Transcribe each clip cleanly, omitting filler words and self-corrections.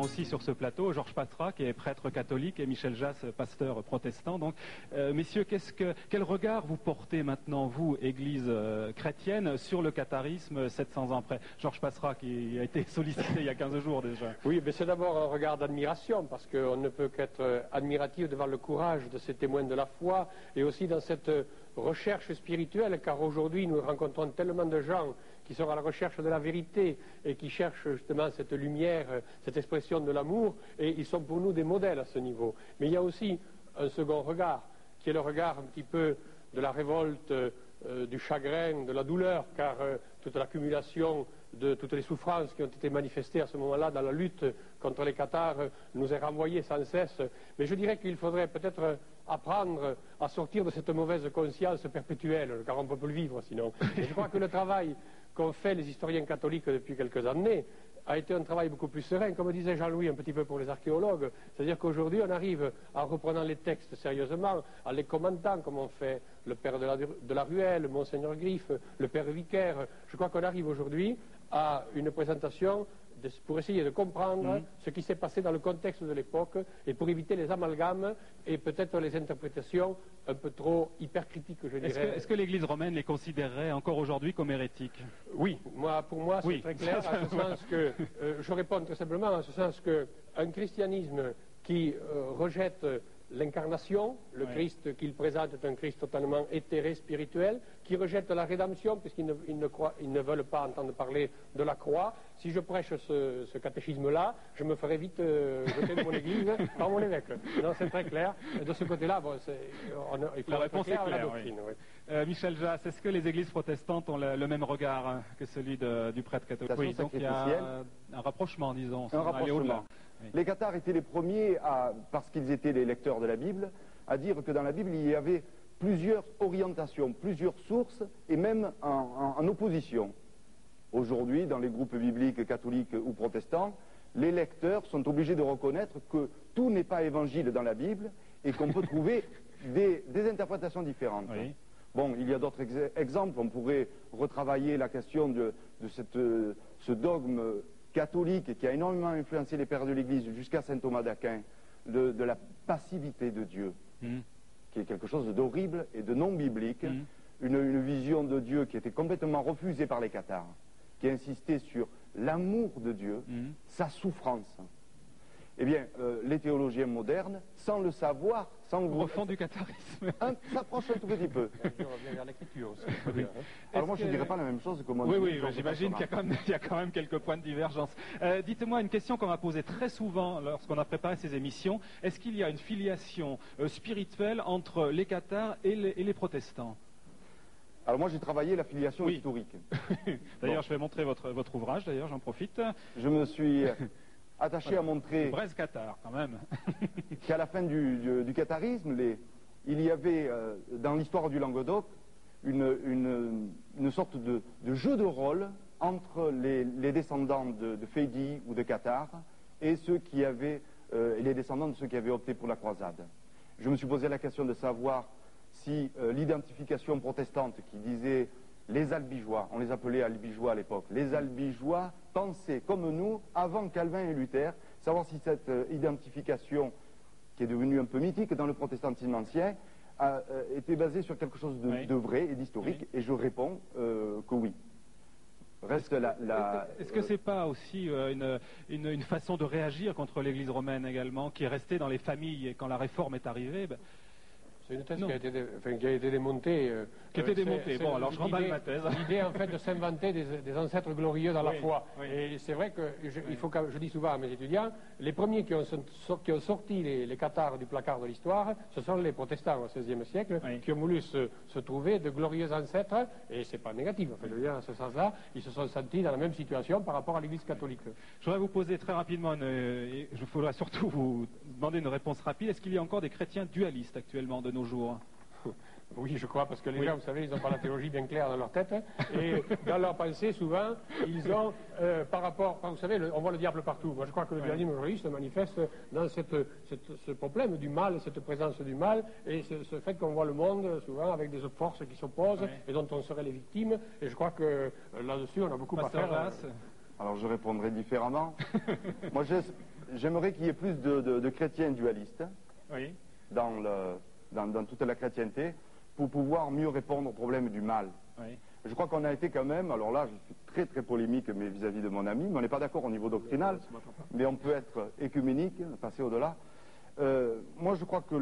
aussi sur ce plateau, Georges Patra, qui est prêtre catholique, et Michel Jass, pasteur protestant. Donc, messieurs, quel regard vous portez maintenant, vous, Église chrétienne, sur le catharisme 700 ans après? Georges Patra, qui a été sollicité il y a 15 jours déjà. Oui, mais c'est d'abord un regard d'admiration, parce qu'on ne peut qu'être admiratif devant le courage de ces témoins de la foi, et aussi dans cette recherche spirituelle, car aujourd'hui nous rencontrons tellement de gens qui sont à la recherche de la vérité et qui cherchent justement cette lumière, cette expression de l'amour, et ils sont pour nous des modèles à ce niveau. Mais il y a aussi un second regard, qui est le regard un petit peu de la révolte, du chagrin, de la douleur, car toute l'accumulation de toutes les souffrances qui ont été manifestées à ce moment-là dans la lutte contre les cathares nous est renvoyée sans cesse. Mais je dirais qu'il faudrait peut-être apprendre à sortir de cette mauvaise conscience perpétuelle, car on ne peut plus le vivre sinon. Et je crois que le travail qu'ont fait les historiens catholiques depuis quelques années a été un travail beaucoup plus serein, comme disait Jean-Louis un petit peu pour les archéologues. C'est-à-dire qu'aujourd'hui, on arrive, en reprenant les textes sérieusement, en les commentant, comme on fait le père de la Ruelle, Monseigneur Griffe, le père Vicaire. Je crois qu'on arrive aujourd'hui à une présentation pour essayer de comprendre ce qui s'est passé dans le contexte de l'époque et pour éviter les amalgames et peut-être les interprétations un peu trop hypercritiques, je dirais. Est-ce que l'Église romaine les considérerait encore aujourd'hui comme hérétiques? Oui, pour moi c'est très clair, à ce sens que, je réponds très simplement, en ce sens qu'un christianisme qui rejette l'incarnation, le Christ qu'il présente est un Christ totalement éthéré, spirituel, qui rejette la rédemption, puisqu'ils ne veulent pas entendre parler de la croix. Si je prêche ce catéchisme-là, je me ferai vite jeter de mon église par mon évêque. Non, c'est très clair. Et de ce côté-là, il faut la réponse est claire, la doctrine. Oui. Michel Jass, est-ce que les églises protestantes ont le même regard que celui du prêtre catholique? Oui, donc il y a un rapprochement, disons. Un rapprochement. Oui. Les cathares étaient les premiers, parce qu'ils étaient les lecteurs de la Bible, à dire que dans la Bible, il y avait plusieurs orientations, plusieurs sources, et même en opposition. Aujourd'hui, dans les groupes bibliques catholiques ou protestants, les lecteurs sont obligés de reconnaître que tout n'est pas évangile dans la Bible et qu'on peut trouver des interprétations différentes. Oui. Bon, il y a d'autres exemples. On pourrait retravailler la question de ce dogme catholique qui a énormément influencé les pères de l'Église jusqu'à saint Thomas d'Aquin, de la passivité de Dieu, qui est quelque chose d'horrible et de non biblique, une vision de Dieu qui était complètement refusée par les cathares, qui insistait sur l'amour de Dieu, sa souffrance. Eh bien, les théologiens modernes, sans le savoir, sans refond du catharisme, s'approchent un tout petit peu. On revient vers l'écriture aussi. Oui. Alors moi, je ne dirais pas la même chose que moi. Oui, j'imagine qu'il y a quand même quelques points de divergence. Dites-moi une question qu'on m'a posée très souvent lorsqu'on a préparé ces émissions. Est-ce qu'il y a une filiation spirituelle entre les cathares et les protestants? Alors moi, j'ai travaillé la filiation historique. D'ailleurs, je vais montrer votre ouvrage, d'ailleurs, j'en profite. Je me suis attaché à montrer Brest cathare, quand même. qu'à la fin du catharisme, il y avait dans l'histoire du Languedoc une sorte de jeu de rôle entre les descendants de Fédie ou de Cathare et les descendants de ceux qui avaient opté pour la croisade. Je me suis posé la question de savoir si l'identification protestante qui disait les albigeois, on les appelait albigeois à l'époque, les albigeois pensaient comme nous avant Calvin et Luther, savoir si cette identification qui est devenue un peu mythique dans le protestantisme ancien était basée sur quelque chose de vrai et d'historique, et je réponds que oui. Est-ce que c'est pas aussi une façon de réagir contre l'Église romaine également, qui est restée dans les familles et quand la réforme est arrivée? C'est une thèse qui a été démontée. Bon, alors je remballe ma thèse. L'idée, en fait, de s'inventer des ancêtres glorieux dans la foi. Oui. Et c'est vrai que, je dis souvent à mes étudiants, les premiers qui ont sorti les cathares du placard de l'histoire, ce sont les protestants au XVIe siècle, qui ont voulu se trouver de glorieux ancêtres, et c'est pas négatif. En fait, je veux dire, en ce sens-là, ils se sont sentis dans la même situation par rapport à l'Église catholique. Je voudrais vous poser très rapidement, et je voudrais surtout vous demander une réponse rapide. Est-ce qu'il y a encore des chrétiens dualistes actuellement de nos jours? Oui, je crois, parce que les gens, vous savez, ils n'ont pas la théologie bien claire dans leur tête, et dans leur pensée, souvent, ils ont, par rapport, vous savez, on voit le diable partout. Moi, je crois que le dualisme aujourd'hui se manifeste dans ce problème du mal, cette présence du mal, et ce fait qu'on voit le monde, souvent, avec des forces qui s'opposent, et dont on serait les victimes, et je crois que là-dessus, on a beaucoup à faire. Alors, je répondrai différemment. Moi, j'aimerais qu'il y ait plus de chrétiens dualistes Oui. dans toute la chrétienté pour pouvoir mieux répondre au problème du mal. Oui. Je crois qu'on a été quand même, alors là je suis très très polémique mais vis-à-vis de mon ami, mais on n'est pas d'accord au niveau doctrinal, mais on peut être écuménique, passer au-delà. Moi je crois que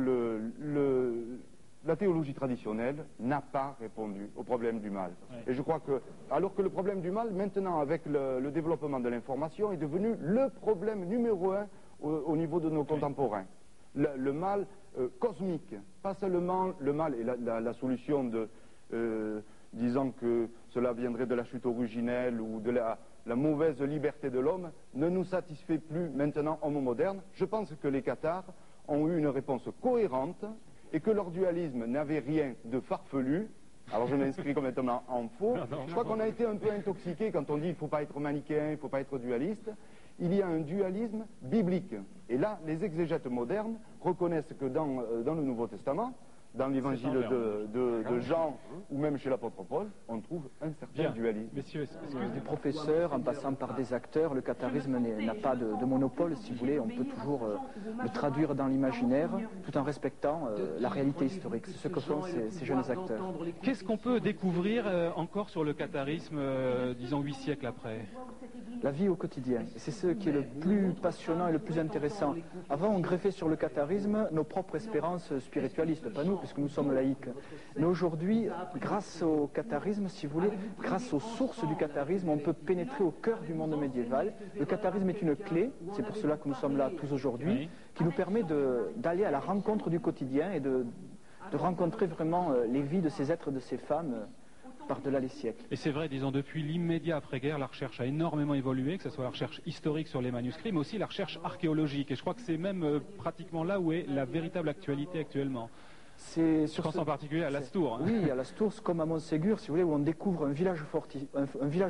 la théologie traditionnelle n'a pas répondu au problème du mal. Oui. Et je crois que, alors que le problème du mal, maintenant avec le développement de l'information, est devenu le problème numéro un au niveau de nos contemporains. Le mal cosmique, pas seulement le mal et la solution de... disant que cela viendrait de la chute originelle ou de la mauvaise liberté de l'homme, ne nous satisfait plus maintenant, homme moderne. Je pense que les Cathares ont eu une réponse cohérente et que leur dualisme n'avait rien de farfelu. Alors je m'inscris complètement en faux. Je crois qu'on a été un peu intoxiqué quand on dit il ne faut pas être manichéen, il ne faut pas être dualiste. Il y a un dualisme biblique. Et là, les exégètes modernes reconnaissent que dans le Nouveau Testament, dans l'évangile de Jean ou même chez l'apôtre Paul, on trouve un certain dualisme. Messieurs, Des professeurs, en passant par des acteurs, le catharisme n'a pas de monopole, si vous voulez. On peut toujours le traduire dans l'imaginaire, tout en respectant la réalité historique. C'est ce que font ces jeunes acteurs. qu'est-ce qu'on peut découvrir encore sur le catharisme, disons 8 siècles après? La vie au quotidien. C'est ce qui est le plus passionnant et le plus intéressant. Avant, on greffait sur le catharisme nos propres espérances spiritualistes, pas nous, puisque nous sommes laïcs. Mais aujourd'hui, grâce au catharisme, si vous voulez, grâce aux sources du catharisme, on peut pénétrer au cœur du monde médiéval. Le catharisme est une clé, c'est pour cela que nous sommes là tous aujourd'hui, qui nous permet d'aller à la rencontre du quotidien et de rencontrer vraiment les vies de ces êtres, de ces femmes, par-delà les siècles. Et c'est vrai, disons, depuis l'immédiat après-guerre, la recherche a énormément évolué, que ce soit la recherche historique sur les manuscrits, mais aussi la recherche archéologique. Et je crois que c'est même pratiquement là où est la véritable actualité actuellement. Je pense en particulier à Lastours. Oui, à Lastours, comme à Montségur, si vous voulez, où on découvre un village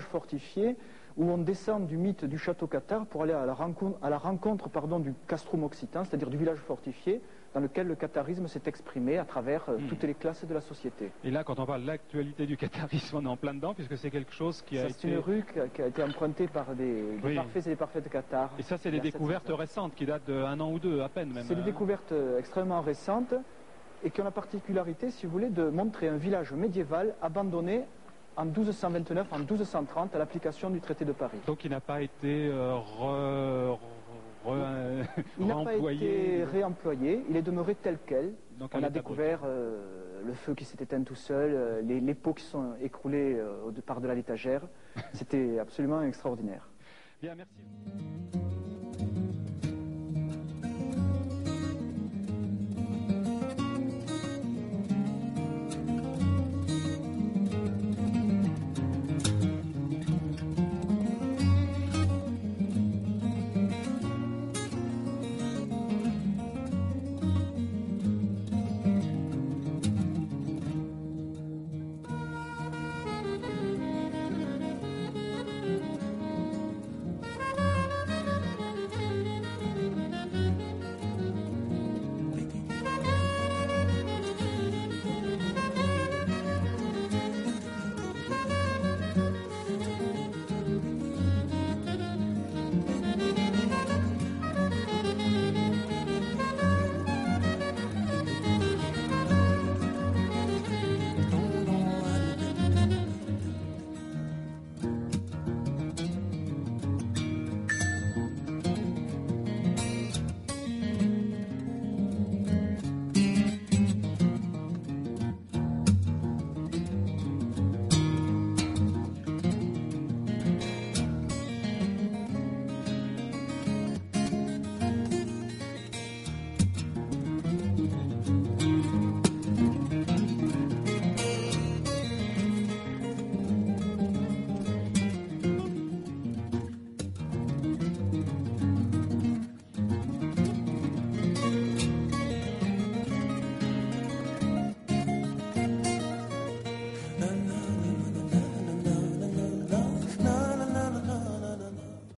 fortifié, où on descend du mythe du château cathare pour aller à la rencontre du castrum occitan, c'est-à-dire du village fortifié, dans lequel le catharisme s'est exprimé à travers toutes les classes de la société. Et là, quand on parle de l'actualité du catharisme, on est en plein dedans, puisque c'est quelque chose qui a été... C'est une rue qui a été empruntée par des parfaits et des parfaites cathares. Et ça, c'est des découvertes récentes, qui datent d'un an ou deux, à peine même. C'est des découvertes extrêmement récentes, et qui ont la particularité, si vous voulez, de montrer un village médiéval abandonné en 1229, en 1230, à l'application du traité de Paris. Donc il n'a pas été il n'a pas été réemployé, il est demeuré tel quel. Donc, on a découvert le feu qui s'est éteint tout seul, les pots qui sont écroulés par-delà l'étagère. C'était absolument extraordinaire. Bien, merci.